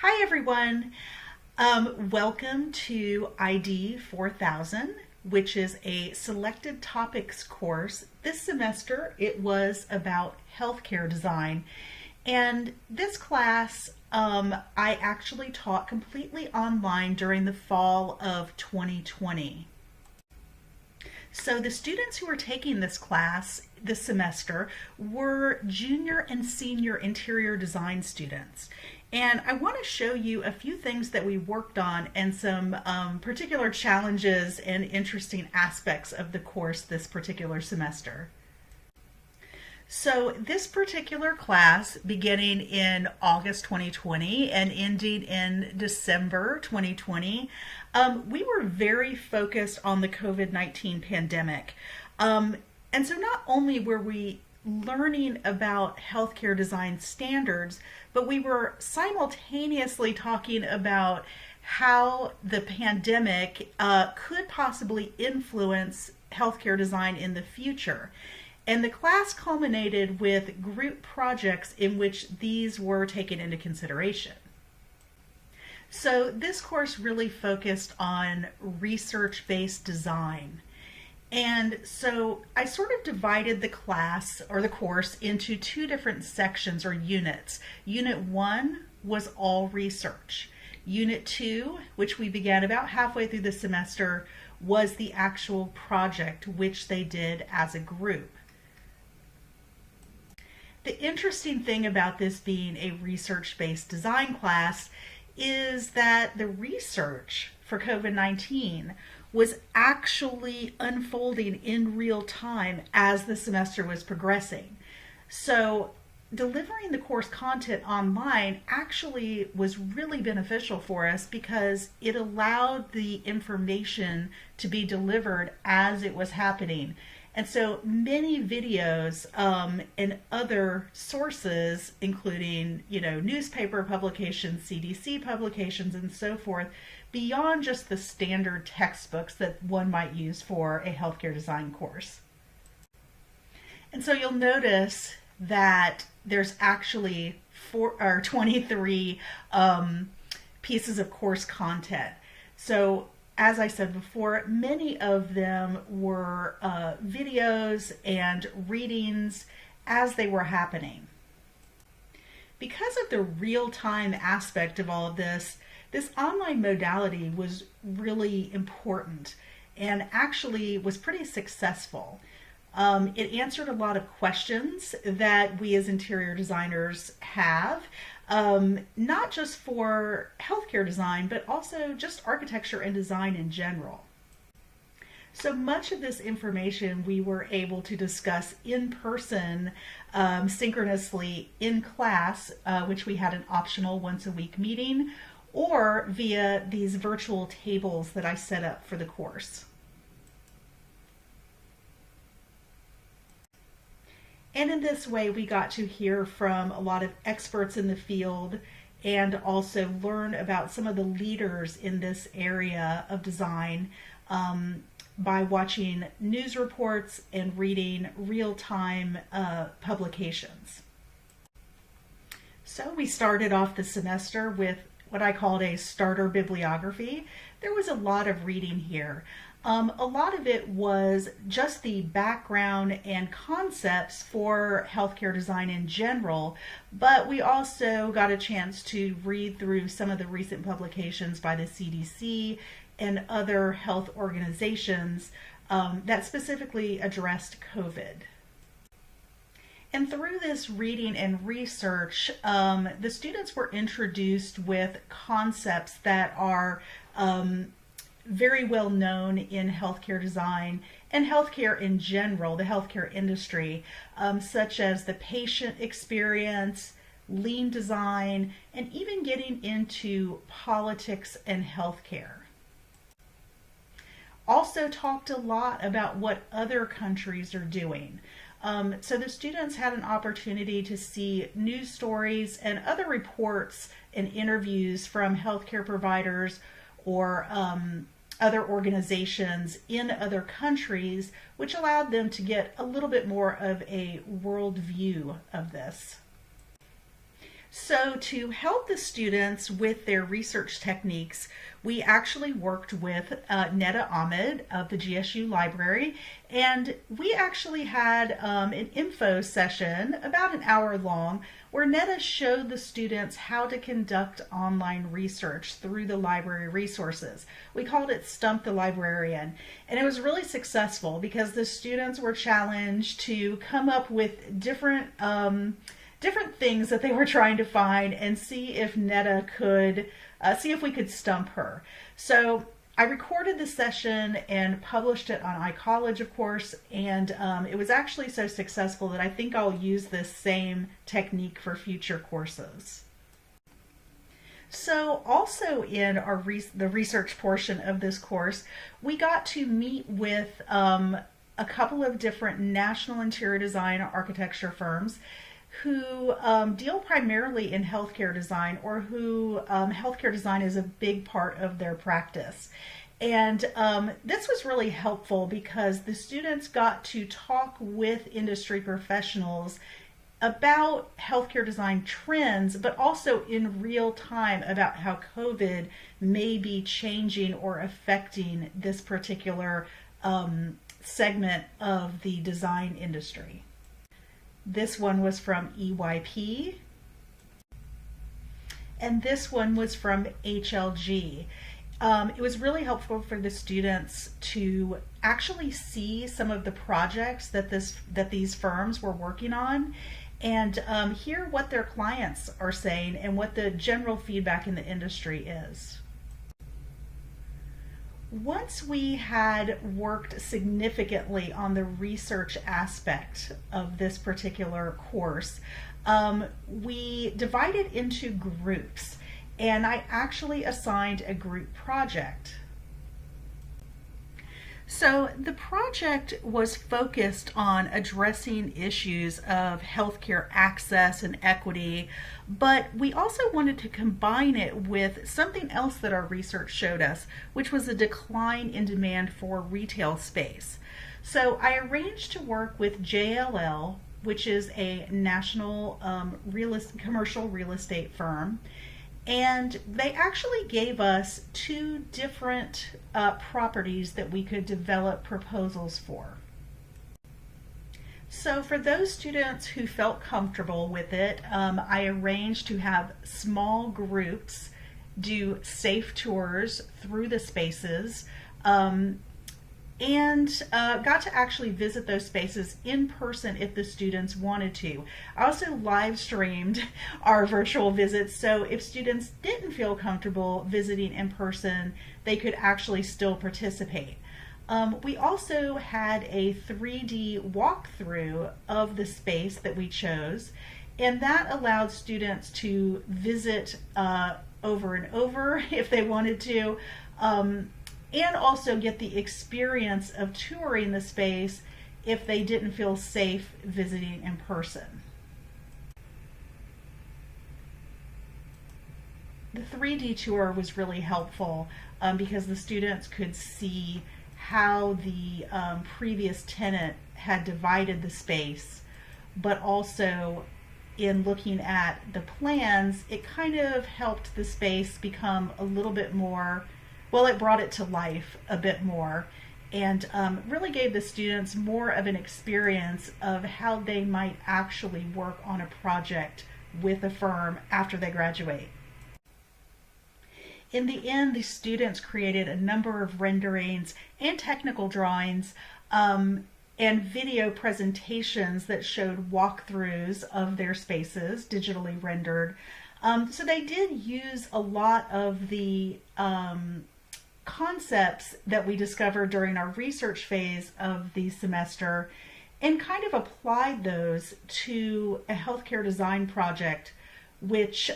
Hi everyone. Welcome to ID 4000, which is a selected topics course. This semester it was about healthcare design. And this class I actually taught completely online during the fall of 2020. So the students who were taking this class this semester were junior and senior interior design students. And I want to show you a few things that we worked on and some particular challenges and interesting aspects of the course this particular semester. So this particular class, beginning in August 2020 and ending in December 2020, we were very focused on the COVID-19 pandemic. And so not only were we learning about healthcare design standards, but we were simultaneously talking about how the pandemic could possibly influence healthcare design in the future. And the class culminated with group projects in which these were taken into consideration. So this course really focused on research-based design. And so I sort of divided the class or the course into two different sections or units. Unit 1 was all research. Unit 2, which we began about halfway through the semester, was the actual project which they did as a group. The interesting thing about this being a research-based design class is that the research for COVID-19 was actually unfolding in real time as the semester was progressing. So delivering the course content online actually was really beneficial for us because it allowed the information to be delivered as it was happening. And so many videos and other sources, including, newspaper publications, CDC publications, and so forth, beyond just the standard textbooks that one might use for a healthcare design course. And so you'll notice that there's actually 23 pieces of course content. So as I said before, many of them were videos and readings as they were happening. Because of the real-time aspect of all of this, this online modality was really important and actually was pretty successful. It answered a lot of questions that we as interior designers have, not just for healthcare design, but also just architecture and design in general. So much of this information we were able to discuss in person, synchronously in class, which we had an optional once a week meeting, or via these virtual tables that I set up for the course. And in this way, we got to hear from a lot of experts in the field and also learn about some of the leaders in this area of design by watching news reports and reading real-time publications. So we started off the semester with what I called a starter bibliography. There was a lot of reading here. A lot of it was just the background and concepts for healthcare design in general, but we also got a chance to read through some of the recent publications by the CDC and other health organizations that specifically addressed COVID. And through this reading and research, the students were introduced with concepts that are very well known in healthcare design and healthcare in general, the healthcare industry, such as the patient experience, lean design, and even getting into politics and healthcare. Also talked a lot about what other countries are doing. So the students had an opportunity to see news stories and other reports and interviews from healthcare providers or other organizations in other countries, which allowed them to get a little bit more of a world view of this. So, to help the students with their research techniques, we actually worked with Neda Ahmed of the GSU Library, and we actually had an info session about an hour long where Neda showed the students how to conduct online research through the library resources. We called it Stump the Librarian, and it was really successful because the students were challenged to come up with different things that they were trying to find and see if Neda could see if we could stump her. So I recorded the session and published it on iCollege, of course, and it was actually so successful that I think I'll use this same technique for future courses. So also in the research portion of this course, we got to meet with a couple of different national interior design architecture firms who deal primarily in healthcare design, or who healthcare design is a big part of their practice. And this was really helpful because the students got to talk with industry professionals about healthcare design trends, but also in real time about how COVID may be changing or affecting this particular segment of the design industry. This one was from EYP, and this one was from HLG. It was really helpful for the students to actually see some of the projects that these firms were working on, and hear what their clients are saying and what the general feedback in the industry is. Once we had worked significantly on the research aspect of this particular course, we divided into groups, and I actually assigned a group project. So the project was focused on addressing issues of healthcare access and equity, but we also wanted to combine it with something else that our research showed us, which was a decline in demand for retail space. So I arranged to work with JLL, which is a national commercial real estate firm, and they actually gave us two different properties that we could develop proposals for. So for those students who felt comfortable with it, I arranged to have small groups do safe tours through the spaces, and got to actually visit those spaces in person if the students wanted to. I also live streamed our virtual visits, so if students didn't feel comfortable visiting in person, they could actually still participate. We also had a 3D walkthrough of the space that we chose, and that allowed students to visit over and over if they wanted to, and also get the experience of touring the space if they didn't feel safe visiting in person. The 3D tour was really helpful because the students could see how the previous tenant had divided the space, but also in looking at the plans, it kind of helped the space become a little bit more, well, it brought it to life a bit more, and really gave the students more of an experience of how they might actually work on a project with a firm after they graduate. In the end, the students created a number of renderings and technical drawings and video presentations that showed walkthroughs of their spaces, digitally rendered. So they did use a lot of the concepts that we discovered during our research phase of the semester and kind of applied those to a healthcare design project, which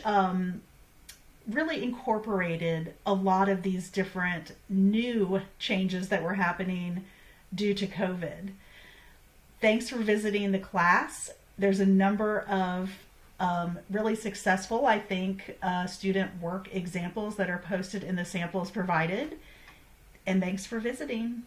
really incorporated a lot of these different new changes that were happening due to COVID. Thanks for visiting the class. There's a number of really successful, I think, student work examples that are posted in the samples provided. And thanks for visiting.